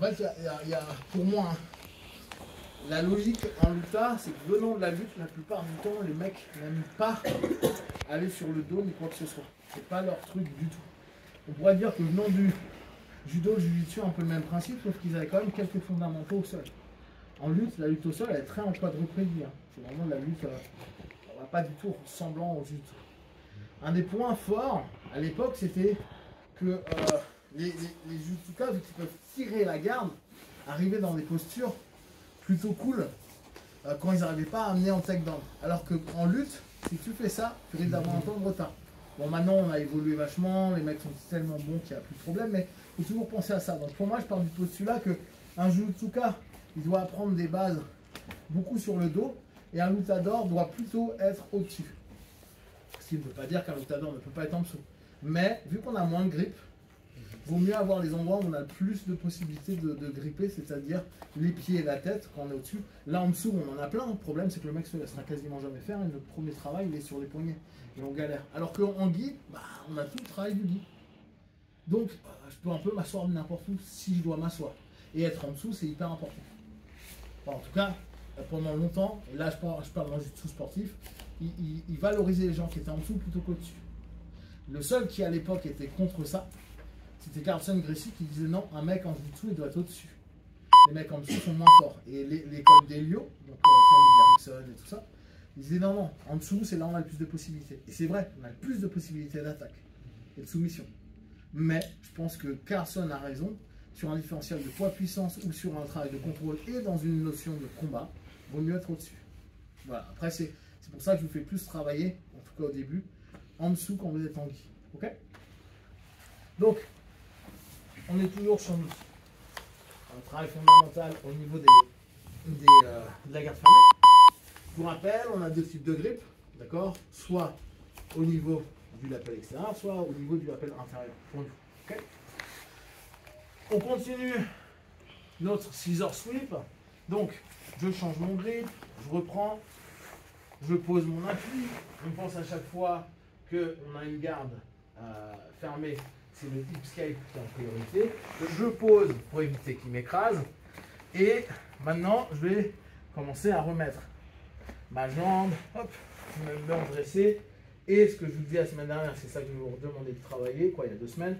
En fait, pour moi, hein, la logique en luta, c'est que venant de la lutte, la plupart du temps, les mecs n'aiment pas aller sur le dos ni quoi que ce soit. C'est pas leur truc du tout. On pourrait dire que venant du judo, le jiu-jitsu, un peu le même principe, sauf qu'ils avaient quand même quelques fondamentaux au sol. En lutte, la lutte au sol, elle est très en quadrupédie. Hein. C'est vraiment de la lutte, on va pas du tout ressemblant au jiu-jitsu. Un des points forts, à l'époque, c'était que les judokas, vu qu'ils peuvent tirer la garde, arrivaient dans des postures plutôt cool quand ils n'arrivaient pas à amener en takedown. Alors qu'en lutte, si tu fais ça, tu risques d'avoir un temps de retard. Bon, maintenant on a évolué vachement, les mecs sont tellement bons qu'il n'y a plus de problème, mais il faut toujours penser à ça. Donc pour moi, je pars du postulat qu'un judoka, il doit apprendre des bases beaucoup sur le dos, et un lutador doit plutôt être au-dessus. Ce qui ne veut pas dire qu'un lutador ne peut pas être en dessous. Mais vu qu'on a moins de grip, vaut mieux avoir les endroits où on a le plus de possibilités de gripper, c'est-à-dire les pieds et la tête quand on est au-dessus. Là en dessous, on en a plein. Le problème, c'est que le mec se laissera quasiment jamais faire et notre premier travail, il est sur les poignets. Et on galère. Alors qu'en gi, bah, on a tout le travail du gi. Donc, je peux un peu m'asseoir n'importe où si je dois m'asseoir. Et être en dessous, c'est hyper important. Enfin, en tout cas, pendant longtemps, et là je parle dans jiu-jitsu sportif, il valorisait les gens qui étaient en dessous plutôt qu'au-dessus. Le seul qui à l'époque était contre ça, c'était Carlson Gracie qui disait non, un mec en jiu-jitsu il doit être au-dessus. Les mecs en dessous sont moins forts. Et l'école d'Helio, donc Sammy Erickson et tout ça, ils disaient non, non, en dessous c'est là où on a le plus de possibilités. Et c'est vrai, on a le plus de possibilités d'attaque et de soumission. Mais je pense que Carlson a raison, sur un différentiel de poids-puissance ou sur un travail de contrôle et dans une notion de combat, il vaut mieux être au-dessus. Voilà, après c'est pour ça que je vous fais plus travailler, en tout cas au début, en dessous quand vous êtes en gi. Ok? Donc, on est toujours sur un travail fondamental au niveau de la garde fermée. Pour rappel, on a deux types de grippe, d'accord? Soit au niveau du lapel extérieur, soit au niveau du lapel intérieur. Pour nous. Okay, on continue notre scissor sweep. Donc, je change mon grip, je reprends, je pose mon appui. On pense à chaque fois qu'on a une garde fermée. C'est le hip escape qui est en priorité. Je pose pour éviter qu'il m'écrase. Et maintenant, je vais commencer à remettre ma jambe. Hop, je me mets en dressé. Et ce que je vous dis la semaine dernière, c'est ça que je vous demandais de travailler, quoi, il y a 2 semaines.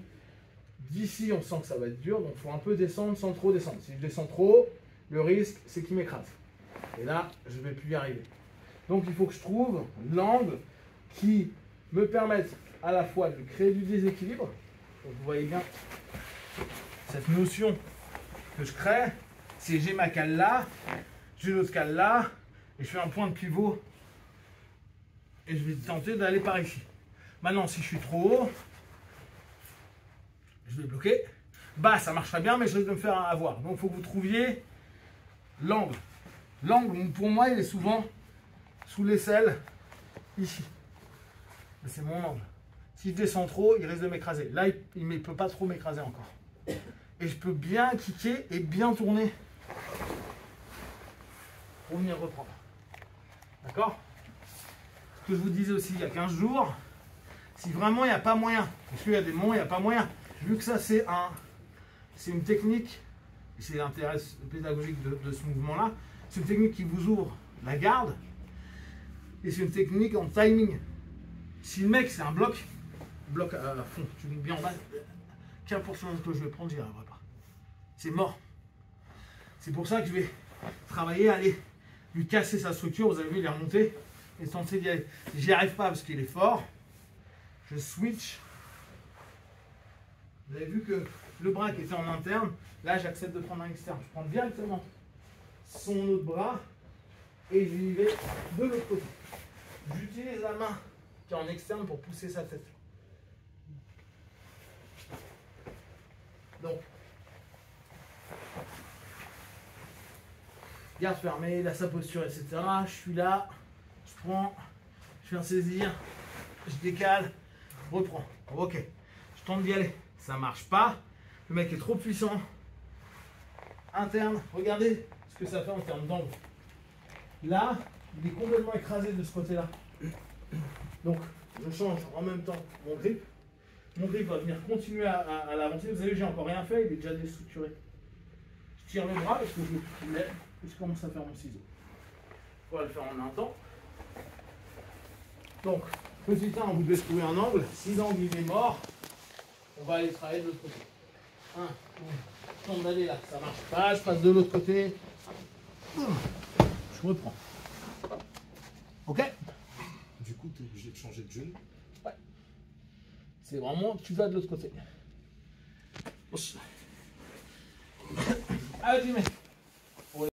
D'ici, on sent que ça va être dur. Donc, il faut un peu descendre sans trop descendre. Si je descends trop, le risque, c'est qu'il m'écrase. Et là, je ne vais plus y arriver. Donc, il faut que je trouve l'angle qui me permette à la fois de créer du déséquilibre. Donc vous voyez bien cette notion que je crée, c'est j'ai ma cale là, j'ai l'autre cale là, et je fais un point de pivot, et je vais tenter d'aller par ici. Maintenant, si je suis trop haut, je vais bloquer. Bas, ça marcherait bien, mais je risque de me faire avoir. Donc il faut que vous trouviez l'angle. L'angle, pour moi, il est souvent sous l'aisselle, ici. C'est mon angle. Si je descends trop, il risque de m'écraser. Là, il ne peut pas trop m'écraser encore. Et je peux bien kicker et bien tourner pour venir reprendre. D'accord? Ce que je vous disais aussi il y a 15 jours, si vraiment il n'y a pas moyen, parce qu'il y a des moments où il n'y a pas moyen, vu que ça c'est une technique, et c'est l'intérêt pédagogique de ce mouvement-là, c'est une technique qui vous ouvre la garde, et c'est une technique en timing. Si le mec c'est un bloc à fond, tu mets bien en bas, 15% que je vais prendre, j'y arriverai pas. C'est mort. C'est pour ça que je vais travailler à aller lui casser sa structure. Vous avez vu, il est remonté et tenter d'y aller. J'y arrive pas parce qu'il est fort. Je switch. Vous avez vu que le bras qui était en interne, là j'accepte de prendre un externe. Je prends directement son autre bras et j'y vais de l'autre côté. J'utilise la main qui est en externe pour pousser sa tête. Donc, garde fermée, il a sa posture, etc. Je suis là, je prends, je viens saisir, je décale, je reprends. Ok, je tente d'y aller. Ça ne marche pas. Le mec est trop puissant. Interne, regardez ce que ça fait en termes d'angle. Là, il est complètement écrasé de ce côté-là. Donc, je change en même temps mon grip. Mon grip va venir continuer à l'avancer. Vous avez vu, j'ai encore rien fait, il est déjà déstructuré. tire le bras parce que je lève et je commence à faire mon ciseau. On va le faire en un temps. Donc, petit 1, vous devez trouver un angle. Si l'angle il est mort, on va aller travailler de l'autre côté. 1, je tente d'aller là, ça marche pas, je passe de l'autre côté. Je reprends. Ok? Du coup, tu es obligé de changer de genou. Ouais. C'est vraiment, tu vas de l'autre côté. Allez, mec.